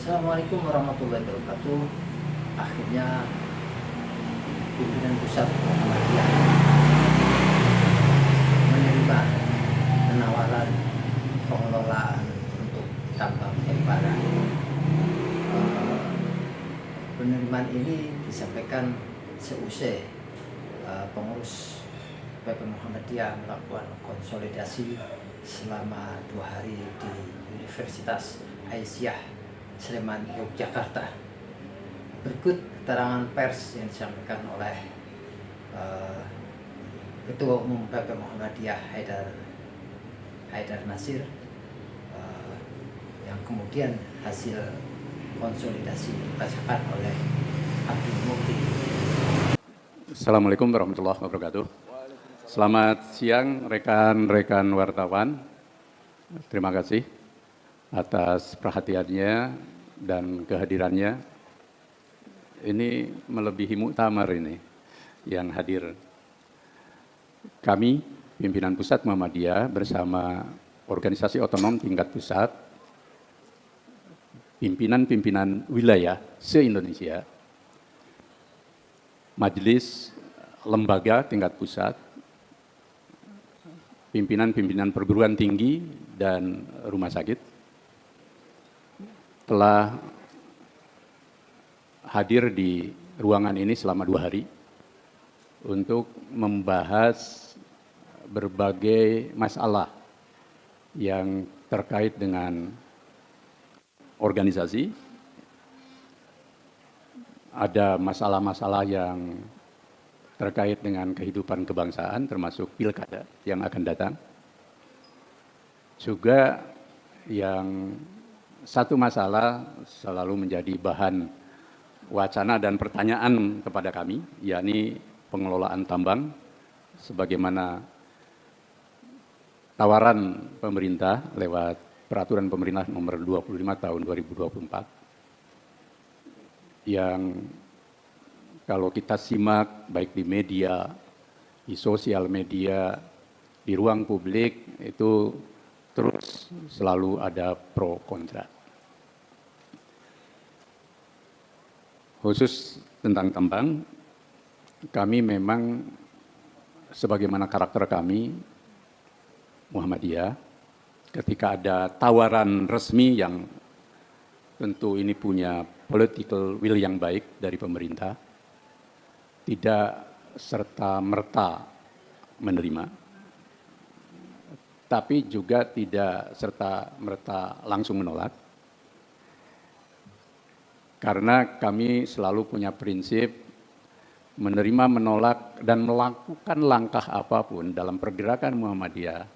Assalamualaikum warahmatullahi wabarakatuh. Akhirnya pimpinan pusat Muhammadiyah menerima penawaran pengelolaan untuk tambang Empara. Penerimaan ini disampaikan seusai pengurus PP Muhammadiyah melakukan konsolidasi selama 2 hari di Universitas Aisyah Sleman, Yogyakarta. Berikut keterangan pers yang disampaikan oleh Ketua Umum PP Muhammadiyah Haidar Nasir, yang kemudian hasil konsolidasi dibacakan oleh Abdul Mukti. Assalamualaikum warahmatullahi wabarakatuh. Selamat siang rekan-rekan wartawan. Terima kasih atas perhatiannya dan kehadirannya. Ini melebihi muktamar ini yang hadir. Kami, pimpinan pusat Muhammadiyah bersama organisasi otonom tingkat pusat, pimpinan-pimpinan wilayah se-Indonesia, majelis lembaga tingkat pusat, pimpinan-pimpinan perguruan tinggi dan rumah sakit, telah hadir di ruangan ini selama 2 hari untuk membahas berbagai masalah yang terkait dengan organisasi. Ada masalah-masalah yang terkait dengan kehidupan kebangsaan, termasuk pilkada yang akan datang. Juga yang satu masalah selalu menjadi bahan wacana dan pertanyaan kepada kami, yakni pengelolaan tambang, sebagaimana tawaran pemerintah lewat peraturan pemerintah nomor 25 tahun 2024, yang kalau kita simak baik di media, di sosial media, di ruang publik, itu terus selalu ada pro kontra. Khusus tentang tambang, kami memang sebagaimana karakter kami Muhammadiyah, ketika ada tawaran resmi yang tentu ini punya political will yang baik dari pemerintah, tidak serta-merta menerima, tapi juga tidak serta-merta langsung menolak. Karena kami selalu punya prinsip menerima, menolak, dan melakukan langkah apapun dalam pergerakan Muhammadiyah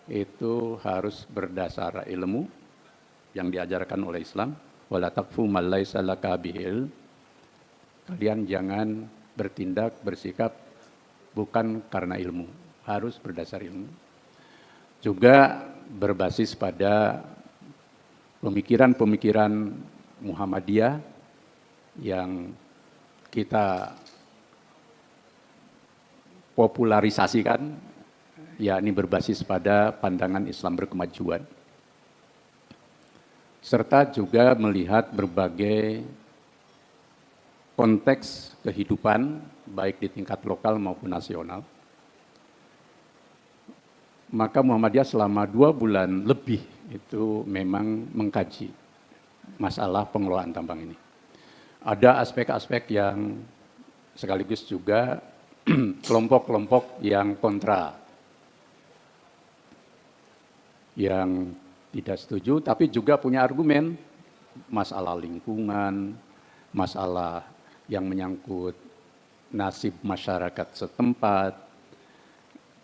itu harus berdasar ilmu yang diajarkan oleh Islam. Wala taqfu ma laysa laka bihil. Kalian jangan bertindak, bersikap bukan karena ilmu, harus berdasar ilmu. Juga berbasis pada pemikiran-pemikiran Muhammadiyah yang kita popularisasikan, yakni berbasis pada pandangan Islam berkemajuan, serta juga melihat berbagai konteks kehidupan baik di tingkat lokal maupun nasional. Maka Muhammadiyah selama 2 bulan lebih itu memang mengkaji masalah pengelolaan tambang ini. Ada aspek-aspek yang sekaligus juga kelompok-kelompok yang kontra, yang tidak setuju, tapi juga punya argumen, masalah lingkungan, masalah yang menyangkut nasib masyarakat setempat,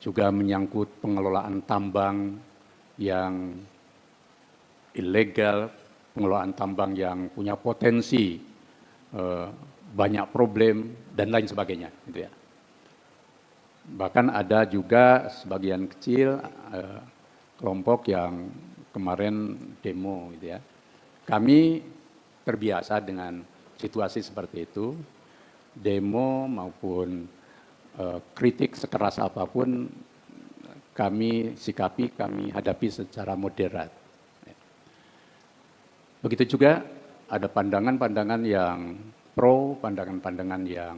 juga menyangkut pengelolaan tambang yang ilegal, pengelolaan tambang yang punya potensi banyak problem dan lain sebagainya, gitu ya. Bahkan ada juga sebagian kecil kelompok yang kemarin demo, gitu ya. Kami terbiasa dengan situasi seperti itu, demo maupun kritik sekeras apapun kami sikapi, kami hadapi secara moderat. Begitu juga ada pandangan-pandangan yang pro, pandangan-pandangan yang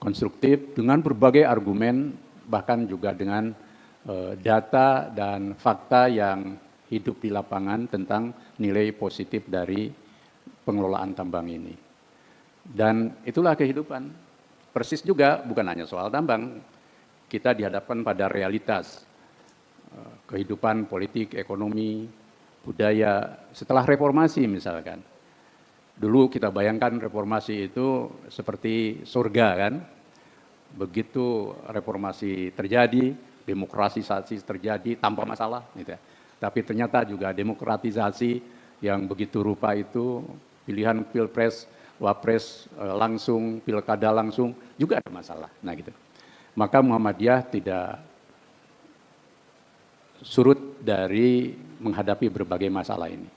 konstruktif dengan berbagai argumen, bahkan juga dengan data dan fakta yang hidup di lapangan tentang nilai positif dari pengelolaan tambang ini. Dan itulah kehidupan. Persis juga bukan hanya soal tambang, kita dihadapkan pada realitas kehidupan politik, ekonomi, budaya setelah reformasi misalkan. Dulu kita bayangkan reformasi itu seperti surga kan. Begitu reformasi terjadi, demokratisasi terjadi tanpa masalah gitu ya. Tapi ternyata juga demokratisasi yang begitu rupa itu, pilihan pilpres, wapres langsung, pilkada langsung juga ada masalah. Nah gitu. Maka Muhammadiyah tidak surut dari menghadapi berbagai masalah ini.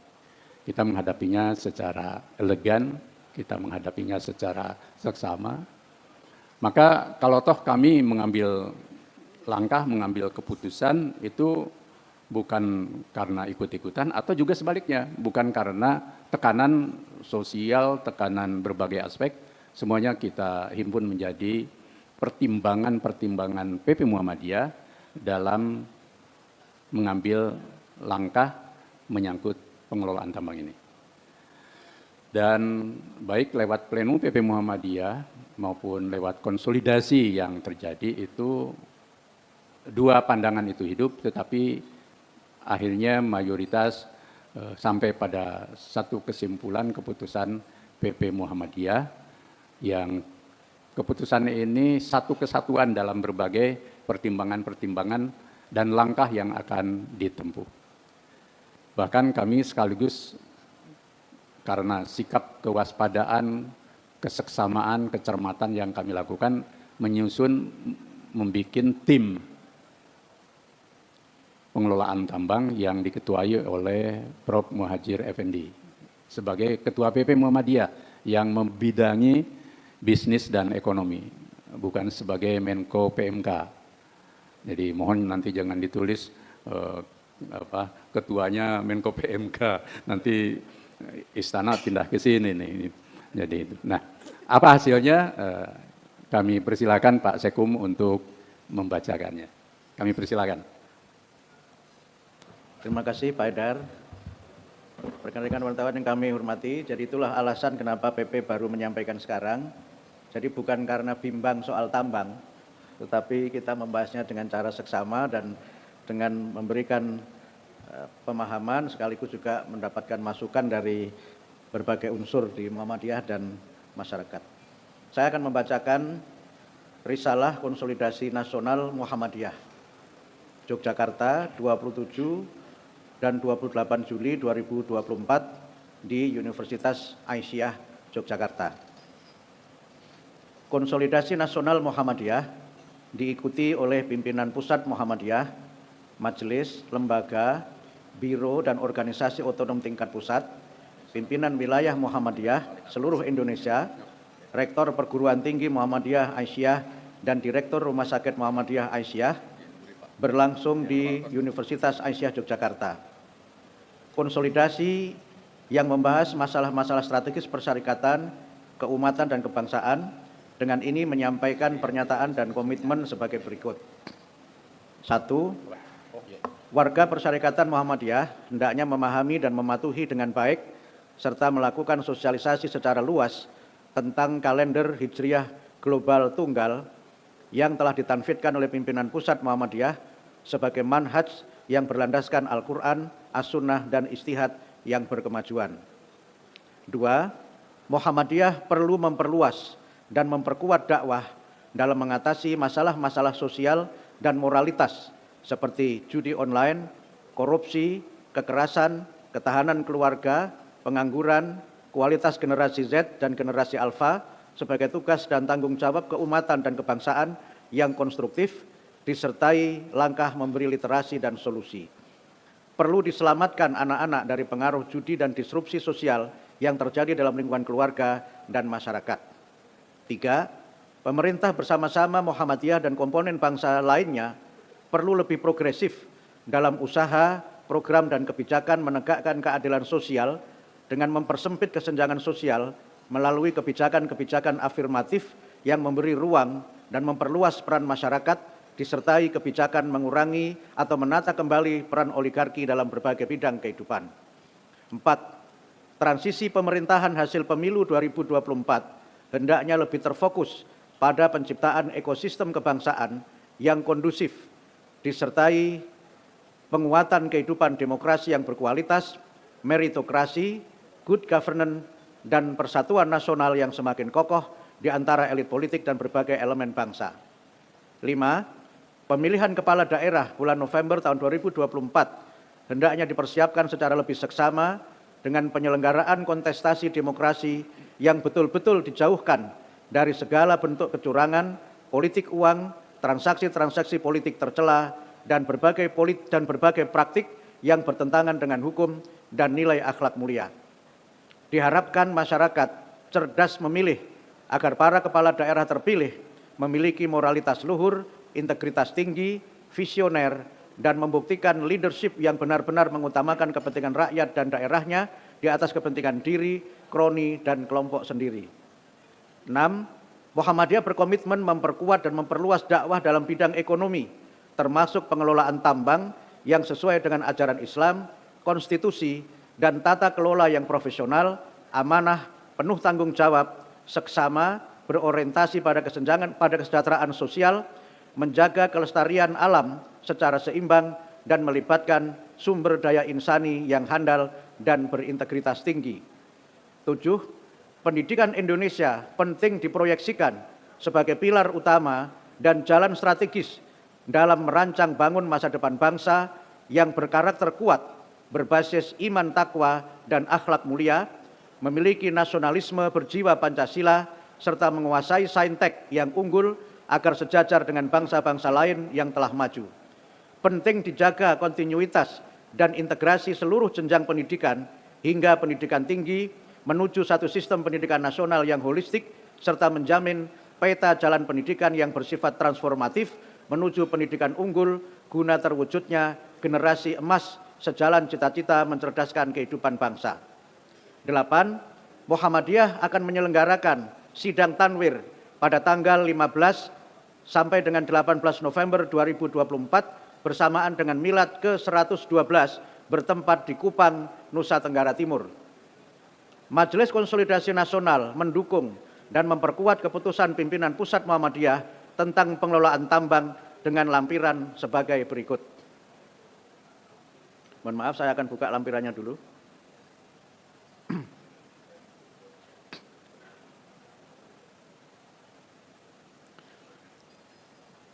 Kita menghadapinya secara elegan, kita menghadapinya secara seksama. Maka kalau toh kami mengambil langkah, mengambil keputusan itu bukan karena ikut-ikutan atau juga sebaliknya, bukan karena tekanan sosial, tekanan berbagai aspek, semuanya kita himpun menjadi pertimbangan-pertimbangan PP Muhammadiyah dalam mengambil langkah menyangkut pengelolaan tambang ini. Dan baik lewat plenum PP Muhammadiyah maupun lewat konsolidasi yang terjadi itu dua pandangan itu hidup, tetapi akhirnya mayoritas sampai pada satu kesimpulan keputusan PP Muhammadiyah yang keputusan ini satu kesatuan dalam berbagai pertimbangan-pertimbangan dan langkah yang akan ditempuh. Bahkan kami sekaligus karena sikap kewaspadaan, keseksamaan, kecermatan yang kami lakukan menyusun membuat tim pengelolaan tambang yang diketuai oleh Prof. Muhadjir Effendi sebagai Ketua PP Muhammadiyah yang membidangi bisnis dan ekonomi, bukan sebagai Menko PMK. Jadi mohon nanti jangan ditulis ketuanya Menko PMK, nanti istana pindah ke sini nih. Jadi itu. Nah, apa hasilnya? Kami persilakan Pak Sekum untuk membacakannya. Kami persilakan. Terima kasih Pak Haidar. Rekan-rekan wartawan yang kami hormati, jadi itulah alasan kenapa PP baru menyampaikan sekarang. Jadi bukan karena bimbang soal tambang, tetapi kita membahasnya dengan cara seksama dan dengan memberikan pemahaman sekaligus juga mendapatkan masukan dari berbagai unsur di Muhammadiyah dan masyarakat. Saya akan membacakan Risalah Konsolidasi Nasional Muhammadiyah Yogyakarta 27 dan 28 Juli 2024 di Universitas Aisyah Yogyakarta. Konsolidasi Nasional Muhammadiyah diikuti oleh pimpinan pusat Muhammadiyah, majelis, lembaga, biro, dan organisasi otonom tingkat pusat, pimpinan wilayah Muhammadiyah seluruh Indonesia, rektor perguruan tinggi Muhammadiyah Aisyah, dan direktur Rumah Sakit Muhammadiyah Aisyah, berlangsung di Universitas Aisyah Yogyakarta. Konsolidasi yang membahas masalah-masalah strategis persyarikatan, keumatan, dan kebangsaan, dengan ini menyampaikan pernyataan dan komitmen sebagai berikut. 1. Warga persyarikatan Muhammadiyah hendaknya memahami dan mematuhi dengan baik serta melakukan sosialisasi secara luas tentang kalender Hijriah Global Tunggal yang telah ditanfidkan oleh pimpinan pusat Muhammadiyah sebagai manhaj yang berlandaskan Al-Quran, As-Sunnah, dan Ijtihad yang berkemajuan. 2. Muhammadiyah perlu memperluas dan memperkuat dakwah dalam mengatasi masalah-masalah sosial dan moralitas seperti judi online, korupsi, kekerasan, ketahanan keluarga, pengangguran, kualitas generasi Z dan generasi Alpha sebagai tugas dan tanggung jawab keumatan dan kebangsaan yang konstruktif, disertai langkah memberi literasi dan solusi. Perlu diselamatkan anak-anak dari pengaruh judi dan disrupsi sosial yang terjadi dalam lingkungan keluarga dan masyarakat. 3. Pemerintah bersama-sama Muhammadiyah dan komponen bangsa lainnya perlu lebih progresif dalam usaha, program, dan kebijakan menegakkan keadilan sosial dengan mempersempit kesenjangan sosial melalui kebijakan-kebijakan afirmatif yang memberi ruang dan memperluas peran masyarakat, disertai kebijakan mengurangi atau menata kembali peran oligarki dalam berbagai bidang kehidupan. 4. Transisi pemerintahan hasil pemilu 2024 hendaknya lebih terfokus pada penciptaan ekosistem kebangsaan yang kondusif, disertai penguatan kehidupan demokrasi yang berkualitas, meritokrasi, good governance, dan persatuan nasional yang semakin kokoh di antara elit politik dan berbagai elemen bangsa. 5. Pemilihan kepala daerah bulan November tahun 2024 hendaknya dipersiapkan secara lebih seksama dengan penyelenggaraan kontestasi demokrasi yang betul-betul dijauhkan dari segala bentuk kecurangan, politik uang, transaksi-transaksi politik tercela, dan berbagai praktik yang bertentangan dengan hukum dan nilai akhlak mulia. Diharapkan masyarakat cerdas memilih agar para kepala daerah terpilih memiliki moralitas luhur, integritas tinggi, visioner, dan membuktikan leadership yang benar-benar mengutamakan kepentingan rakyat dan daerahnya di atas kepentingan diri, kroni, dan kelompok sendiri. 6. Muhammadiyah berkomitmen memperkuat dan memperluas dakwah dalam bidang ekonomi, termasuk pengelolaan tambang yang sesuai dengan ajaran Islam, konstitusi, dan tata kelola yang profesional, amanah, penuh tanggung jawab, seksama, berorientasi pada kesejahteraan sosial, menjaga kelestarian alam secara seimbang, dan melibatkan sumber daya insani yang handal dan berintegritas tinggi. 7. Pendidikan Indonesia penting diproyeksikan sebagai pilar utama dan jalan strategis dalam merancang bangun masa depan bangsa yang berkarakter kuat, berbasis iman takwa dan akhlak mulia, memiliki nasionalisme berjiwa Pancasila, serta menguasai saintek yang unggul agar sejajar dengan bangsa-bangsa lain yang telah maju. Penting dijaga kontinuitas dan integrasi seluruh jenjang pendidikan hingga pendidikan tinggi menuju satu sistem pendidikan nasional yang holistik, serta menjamin peta jalan pendidikan yang bersifat transformatif menuju pendidikan unggul guna terwujudnya generasi emas sejalan cita-cita mencerdaskan kehidupan bangsa. 8. Muhammadiyah akan menyelenggarakan sidang tanwir pada tanggal 15 sampai dengan 18 November 2024 bersamaan dengan milad ke-112 bertempat di Kupang, Nusa Tenggara Timur. Majelis Konsolidasi Nasional mendukung dan memperkuat keputusan pimpinan Pusat Muhammadiyah tentang pengelolaan tambang dengan lampiran sebagai berikut. Mohon maaf, saya akan buka lampirannya dulu.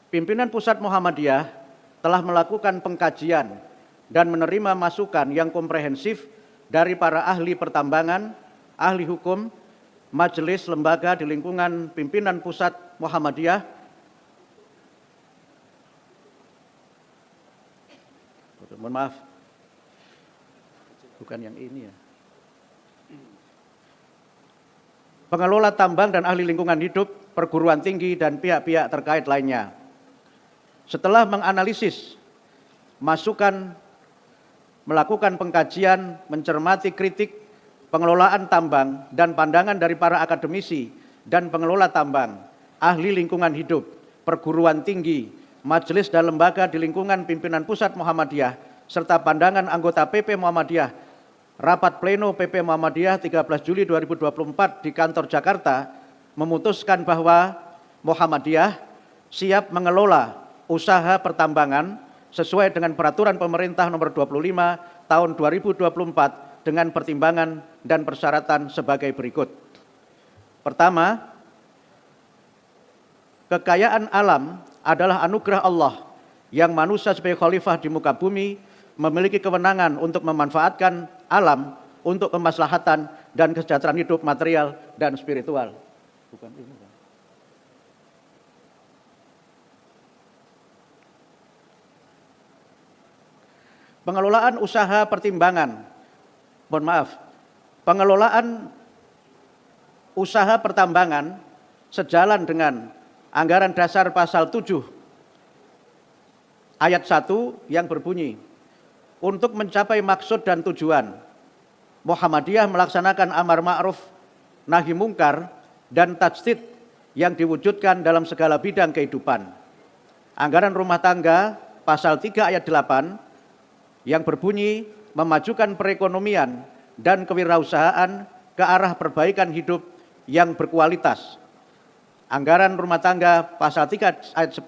Pimpinan Pusat Muhammadiyah telah melakukan pengkajian dan menerima masukan yang komprehensif dari para ahli pertambangan, ahli hukum, majelis lembaga di lingkungan pimpinan Pusat Muhammadiyah, mohon maaf, bukan yang ini ya, pengelola tambang dan ahli lingkungan hidup, perguruan tinggi, dan pihak-pihak terkait lainnya. Setelah menganalisis masukan, melakukan pengkajian, mencermati kritik pengelolaan tambang dan pandangan dari para akademisi dan pengelola tambang, ahli lingkungan hidup, perguruan tinggi, majelis dan lembaga di lingkungan pimpinan Pusat Muhammadiyah, serta pandangan anggota PP Muhammadiyah, rapat pleno PP Muhammadiyah 13 Juli 2024 di kantor Jakarta, memutuskan bahwa Muhammadiyah siap mengelola usaha pertambangan sesuai dengan peraturan pemerintah nomor 25 tahun 2024 dengan pertimbangan dan persyaratan sebagai berikut. Pertama, kekayaan alam adalah anugerah Allah yang manusia sebagai khalifah di muka bumi memiliki kewenangan untuk memanfaatkan alam untuk kemaslahatan dan kesejahteraan hidup material dan spiritual. Bukan ini, Pak. Pengelolaan usaha pertambangan, mohon maaf, pengelolaan usaha pertambangan sejalan dengan anggaran dasar pasal 7 ayat 1 yang berbunyi, untuk mencapai maksud dan tujuan, Muhammadiyah melaksanakan amar ma'ruf nahi mungkar dan tajdid yang diwujudkan dalam segala bidang kehidupan. Anggaran rumah tangga pasal 3 ayat 8 yang berbunyi memajukan perekonomian dan kewirausahaan ke arah perbaikan hidup yang berkualitas. Anggaran rumah tangga pasal 3 ayat 10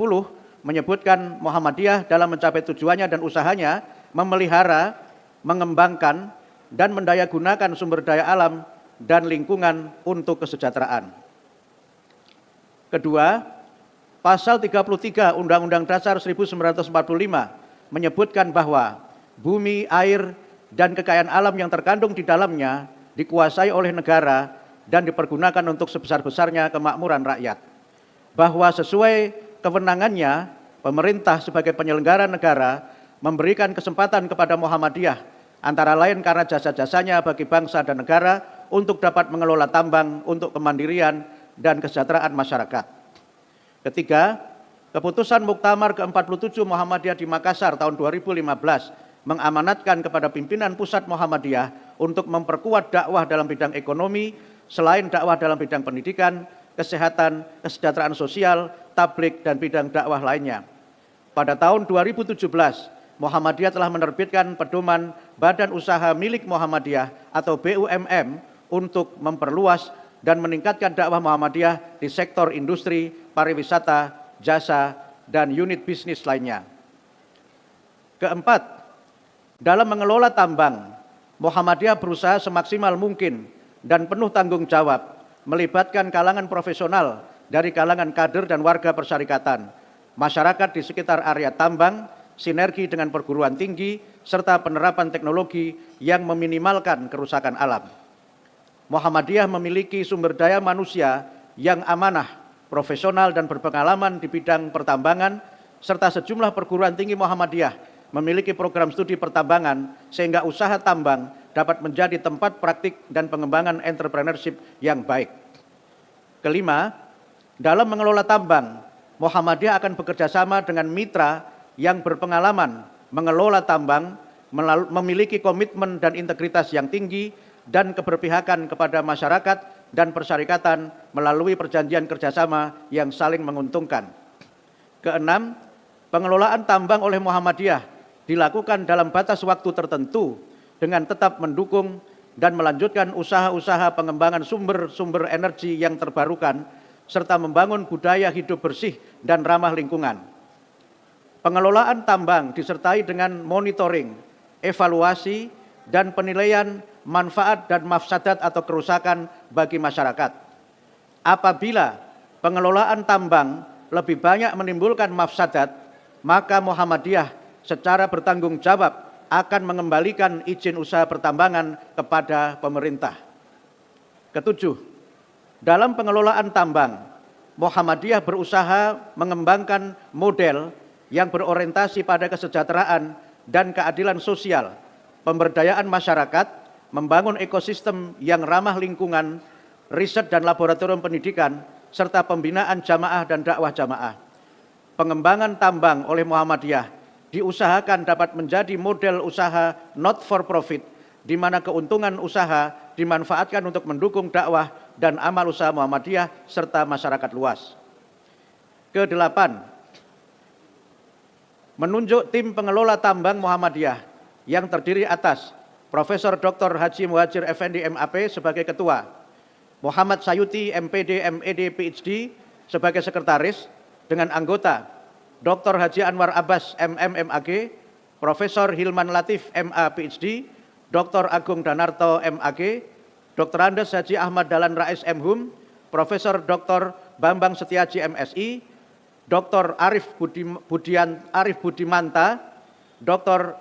menyebutkan Muhammadiyah dalam mencapai tujuannya dan usahanya memelihara, mengembangkan, dan mendayagunakan sumber daya alam dan lingkungan untuk kesejahteraan. Kedua, pasal 33 Undang-Undang Dasar 1945 menyebutkan bahwa bumi, air, dan kekayaan alam yang terkandung di dalamnya dikuasai oleh negara dan dipergunakan untuk sebesar-besarnya kemakmuran rakyat. Bahwa sesuai kewenangannya, pemerintah sebagai penyelenggara negara memberikan kesempatan kepada Muhammadiyah antara lain karena jasa-jasanya bagi bangsa dan negara untuk dapat mengelola tambang untuk kemandirian dan kesejahteraan masyarakat. Ketiga, keputusan Muktamar ke-47 Muhammadiyah di Makassar tahun 2015 mengamanatkan kepada pimpinan pusat Muhammadiyah untuk memperkuat dakwah dalam bidang ekonomi selain dakwah dalam bidang pendidikan, kesehatan, kesejahteraan sosial, tabligh, dan bidang dakwah lainnya. Pada tahun 2017, Muhammadiyah telah menerbitkan pedoman Badan Usaha Milik Muhammadiyah atau BUMM untuk memperluas dan meningkatkan dakwah Muhammadiyah di sektor industri, pariwisata, jasa, dan unit bisnis lainnya. Keempat, dalam mengelola tambang, Muhammadiyah berusaha semaksimal mungkin dan penuh tanggung jawab melibatkan kalangan profesional dari kalangan kader dan warga persyarikatan, masyarakat di sekitar area tambang, sinergi dengan perguruan tinggi, serta penerapan teknologi yang meminimalkan kerusakan alam. Muhammadiyah memiliki sumber daya manusia yang amanah, profesional, dan berpengalaman di bidang pertambangan, serta sejumlah perguruan tinggi Muhammadiyah memiliki program studi pertambangan sehingga usaha tambang dapat menjadi tempat praktik dan pengembangan entrepreneurship yang baik. Kelima, dalam mengelola tambang, Muhammadiyah akan bekerjasama dengan mitra yang berpengalaman mengelola tambang, memiliki komitmen dan integritas yang tinggi, dan keberpihakan kepada masyarakat dan persyarikatan melalui perjanjian kerjasama yang saling menguntungkan. Keenam, pengelolaan tambang oleh Muhammadiyah dilakukan dalam batas waktu tertentu dengan tetap mendukung dan melanjutkan usaha-usaha pengembangan sumber-sumber energi yang terbarukan, serta membangun budaya hidup bersih dan ramah lingkungan. Pengelolaan tambang disertai dengan monitoring, evaluasi, dan penilaian manfaat dan mafsadat atau kerusakan bagi masyarakat. Apabila pengelolaan tambang lebih banyak menimbulkan mafsadat, maka Muhammadiyah secara bertanggung jawab akan mengembalikan izin usaha pertambangan kepada pemerintah. Ketujuh, dalam pengelolaan tambang, Muhammadiyah berusaha mengembangkan model yang berorientasi pada kesejahteraan dan keadilan sosial, pemberdayaan masyarakat, membangun ekosistem yang ramah lingkungan, riset dan laboratorium pendidikan, serta pembinaan jamaah dan dakwah jamaah. Pengembangan tambang oleh Muhammadiyah diusahakan dapat menjadi model usaha not for profit, di mana keuntungan usaha dimanfaatkan untuk mendukung dakwah dan amal usaha Muhammadiyah serta masyarakat luas. Kedelapan, menunjuk tim pengelola tambang Muhammadiyah yang terdiri atas Profesor Dr. Haji Muhajir Effendi MAP sebagai ketua, Muhammad Sayuti MPD MED PhD sebagai sekretaris dengan anggota Dr. Haji Anwar Abbas MM MAG, Profesor Hilman Latif MA PhD, Dr. Agung Danarto MAG, Dr. Andes Haji Ahmad Dahlan Rais MHum, Profesor Dr. Bambang Setiaji MSI, Dr. Arif Budimanta, Dr.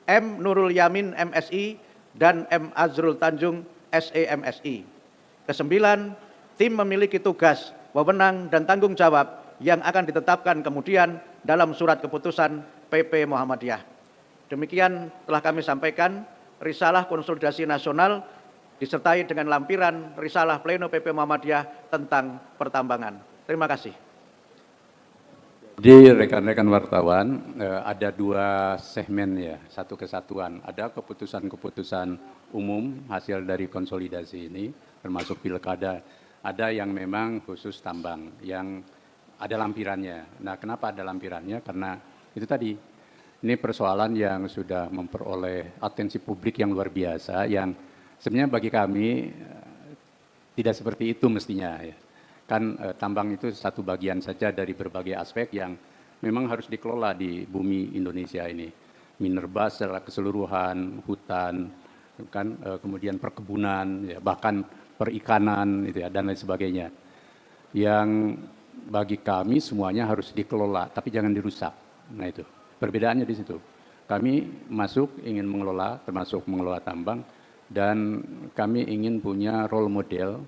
M. Nurul Yamin MSI, dan M. Azrul Tanjung SEMSI. Kesembilan, tim memiliki tugas, wewenang, dan tanggung jawab yang akan ditetapkan kemudian dalam surat keputusan PP Muhammadiyah. Demikian telah kami sampaikan Risalah Konsolidasi Nasional disertai dengan lampiran Risalah Pleno PP Muhammadiyah tentang pertambangan. Terima kasih. Jadi rekan-rekan wartawan, ada dua segmen ya, satu kesatuan. Ada keputusan-keputusan umum hasil dari konsolidasi ini, termasuk pilkada. Ada yang memang khusus tambang, yang ada lampirannya. Nah, kenapa ada lampirannya? Karena itu tadi, ini persoalan yang sudah memperoleh atensi publik yang luar biasa, yang sebenarnya bagi kami tidak seperti itu mestinya ya. Kan tambang itu satu bagian saja dari berbagai aspek yang memang harus dikelola di bumi Indonesia ini. Minerba secara keseluruhan, hutan, kan kemudian perkebunan, ya, bahkan perikanan itu ya, dan lain sebagainya. Yang bagi kami semuanya harus dikelola, tapi jangan dirusak. Nah itu perbedaannya di situ. Kami masuk ingin mengelola, termasuk mengelola tambang, dan kami ingin punya role model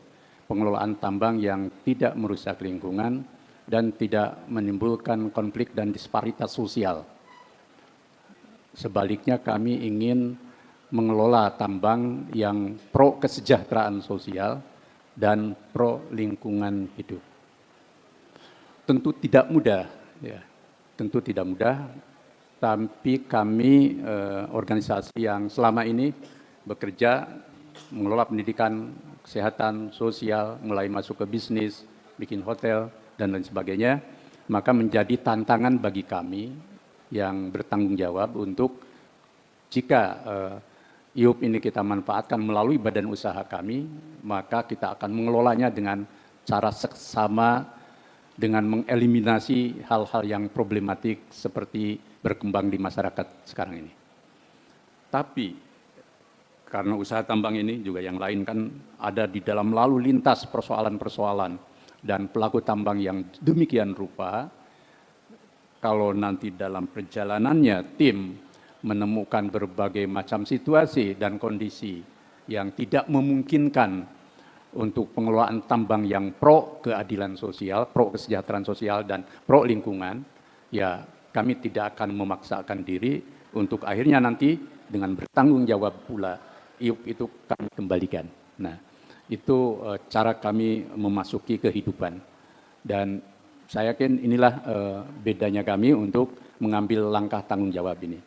pengelolaan tambang yang tidak merusak lingkungan dan tidak menimbulkan konflik dan disparitas sosial. Sebaliknya kami ingin mengelola tambang yang pro kesejahteraan sosial dan pro lingkungan hidup. Tentu tidak mudah, ya. Tentu tidak mudah, tapi kami organisasi yang selama ini bekerja mengelola pendidikan, kesehatan, sosial, mulai masuk ke bisnis, bikin hotel, dan lain sebagainya, maka menjadi tantangan bagi kami yang bertanggung jawab untuk jika IUP ini kita manfaatkan melalui badan usaha kami, maka kita akan mengelolanya dengan cara seksama dengan mengeliminasi hal-hal yang problematik seperti berkembang di masyarakat sekarang ini. Tapi karena usaha tambang ini juga yang lain kan ada di dalam lalu lintas persoalan-persoalan dan pelaku tambang yang demikian rupa, kalau nanti dalam perjalanannya tim menemukan berbagai macam situasi dan kondisi yang tidak memungkinkan untuk pengelolaan tambang yang pro keadilan sosial, pro kesejahteraan sosial, dan pro lingkungan, ya kami tidak akan memaksakan diri untuk akhirnya nanti dengan bertanggung jawab pula IUP itu kami kembalikan. Nah, itu cara kami memasuki kehidupan. Dan saya yakin inilah bedanya kami untuk mengambil langkah tanggung jawab ini.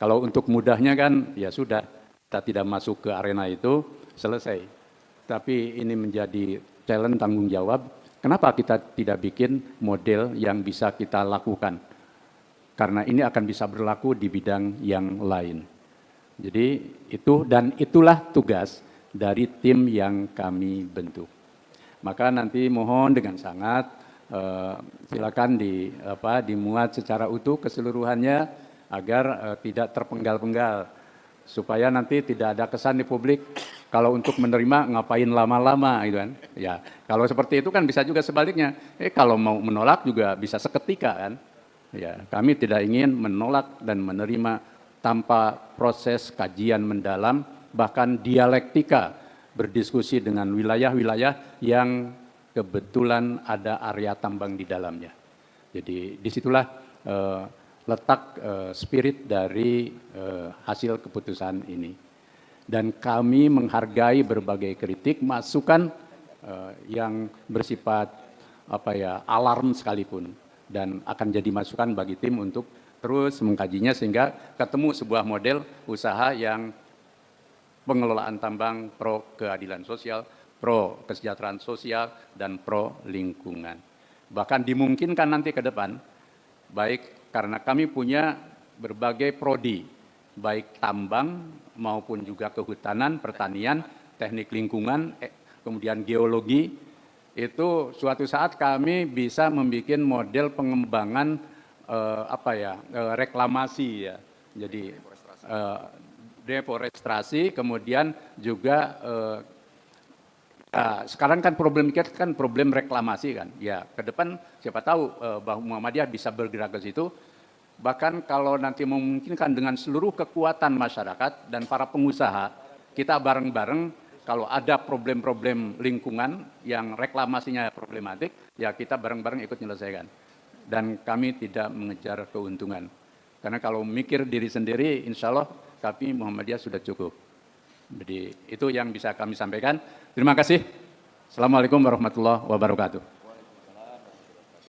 Kalau untuk mudahnya kan, ya sudah, kita tidak masuk ke arena itu, selesai. Tapi ini menjadi challenge tanggung jawab, kenapa kita tidak bikin model yang bisa kita lakukan? Karena ini akan bisa berlaku di bidang yang lain. Jadi itu dan itulah tugas dari tim yang kami bentuk. Maka nanti mohon dengan sangat silakan dimuat secara utuh keseluruhannya agar tidak terpenggal-penggal supaya nanti tidak ada kesan di publik kalau untuk menerima ngapain lama-lama gitu kan. Ya, kalau seperti itu kan bisa juga sebaliknya. Kalau mau menolak juga bisa seketika kan. Ya, kami tidak ingin menolak dan menerima tanpa proses kajian mendalam, bahkan dialektika berdiskusi dengan wilayah-wilayah yang kebetulan ada area tambang di dalamnya. Jadi disitulah letak spirit dari hasil keputusan ini. Dan kami menghargai berbagai kritik, masukan yang bersifat alarm sekalipun, dan akan jadi masukan bagi tim untuk terus mengkajinya sehingga ketemu sebuah model usaha yang pengelolaan tambang pro keadilan sosial, pro kesejahteraan sosial, dan pro lingkungan. Bahkan dimungkinkan nanti ke depan, baik karena kami punya berbagai prodi, baik tambang maupun juga kehutanan, pertanian, teknik lingkungan, kemudian geologi, itu suatu saat kami bisa membuat model pengembangan reklamasi ya, jadi deforestasi, kemudian juga sekarang kan problem kita kan problem reklamasi kan, ya ke depan siapa tahu bahwa Muhammadiyah bisa bergerak ke situ, bahkan kalau nanti memungkinkan dengan seluruh kekuatan masyarakat dan para pengusaha, kita bareng-bareng kalau ada problem-problem lingkungan yang reklamasinya problematik, ya kita bareng-bareng ikut menyelesaikan. Dan kami tidak mengejar keuntungan. Karena kalau mikir diri sendiri, insya Allah kami Muhammadiyah sudah cukup. Jadi itu yang bisa kami sampaikan. Terima kasih. Assalamualaikum warahmatullahi wabarakatuh.